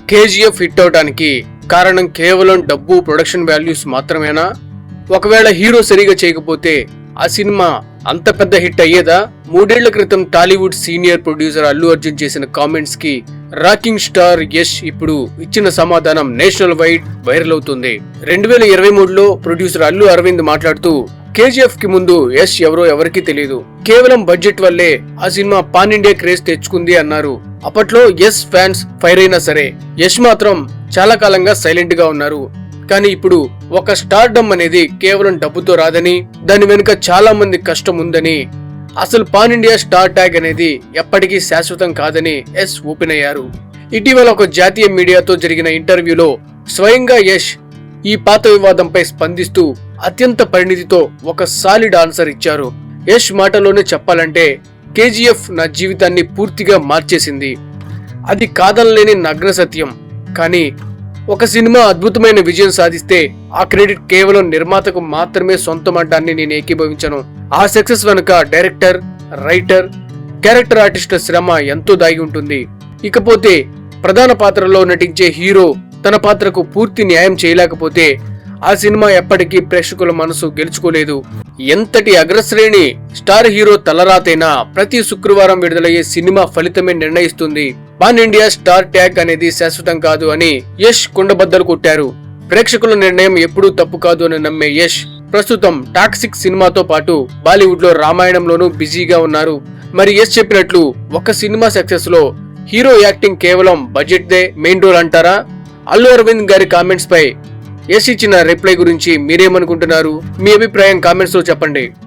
KGF hit అవడానికి కారణం కేవలం డబ్బు, ప్రొడక్షన్ వాల్యూస్ మాత్రమేనా? ఒకవేళ హీరో సరిగా చేయకపోతే ఆ సినిమా అంత పెద్ద హిట్ అయ్యేదా? 3 ఏళ్ల క్రితం టాలీవుడ్ సీనియర్ ప్రొడ్యూసర్ అల్లు అర్జున్ చేసిన కామెంట్స్ కి రాకింగ్ స్టార్ యష్ ఇప్పుడు ఇచ్చిన సమాధానం నేషనల్ వైడ్ వైరల్ అవుతుంది. 2023లో ప్రొడ్యూసర్ అల్లు అరవింద్ మాట్లాడుతూ, కేజీఎఫ్ కి ముందు యష్ ఎవరో ఎవరికీ తెలియదు, కేవలం బడ్జెట్ వల్లే ఆ సినిమా పాన్ ఇండియా క్రేజ్ తెచ్చుకుంది అన్నారు. అప్పట్లో యష్ ఫ్యాన్స్ ఫైర్ అయినా సరే యష్ మాత్రం చాలా కాలంగా సైలెంట్ గా ఉన్నారు. కానీ ఇప్పుడు ఒక స్టార్డమ్ అనేది కేవలం డబ్బుతో రాదని, దాని వెనుక చాలా మంది కష్టం ఉందని, అసలు పాన్ ఇండియా స్టార్ ట్యాగ్ అనేది ఎప్పటికీ శాశ్వతం కాదని యష్ ఓపెన్ అయ్యారు. ఇటీవల ఒక జాతీయ మీడియాతో జరిగిన ఇంటర్వ్యూలో స్వయంగా యష్ ఈ పాత వివాదంపై స్పందిస్తూ అత్యంత పరిణితితో ఒక సాలిడ్ ఆన్సర్ ఇచ్చారు. యష్ మాటలోనే చెప్పాలంటే, కేజీఎఫ్ నా జీవితాన్ని పూర్తిగా మార్చేసింది. అది కాదనలేని నగ్న సత్యం. కానీ ఒక సినిమా అద్భుతమైన విజయం సాధిస్తే ఆ క్రెడిట్ కేవలం నిర్మాతకు మాత్రమే సొంతమంటాన్ని నేను ఏకీభవించను. ఆ సక్సెస్ వెనుక డైరెక్టర్, రైటర్, క్యారెక్టర్ ఆర్టిస్టుల శ్రమ ఎంతో దాగి ఉంటుంది. ఇకపోతే ప్రధాన పాత్రలో నటించే హీరో తన పాత్రకు పూర్తి న్యాయం చేయలేకపోతే ఆ సినిమా ఎప్పటికీ ప్రేక్షకుల మనసు గెలుచుకోలేదు. ఎంతటి అగ్రశ్రేణి స్టార్ హీరో తలరాతైనా ప్రతి శుక్రవారం విడుదలయ్యే సినిమా ఫలితమే నిర్ణయిస్తుంది. పాన్ ఇండియా స్టార్ ట్యాగ్ అనేది శాశ్వతం కాదు అని యష్ కుండబద్దలు కొట్టారు. ప్రేక్షకుల నిర్ణయం ఎప్పుడూ తప్పు కాదు అని నమ్మే యష్ ప్రస్తుతం టాక్సిక్ సినిమాతో పాటు బాలీవుడ్ లో రామాయణంలోనూ బిజీగా ఉన్నారు. మరి యష్ చెప్పినట్లు ఒక సినిమా సక్సెస్ లో హీరో యాక్టింగ్ కేవలం బడ్జెట్ దే మెయిన్ రోల్ అంటారా? అల్లు అరవింద్ గారి కామెంట్స్ పై యష్ ఇచ్చిన రిప్లై గురించి మీరేమనుకుంటున్నారు? మీ అభిప్రాయం కామెంట్స్ లో చెప్పండి.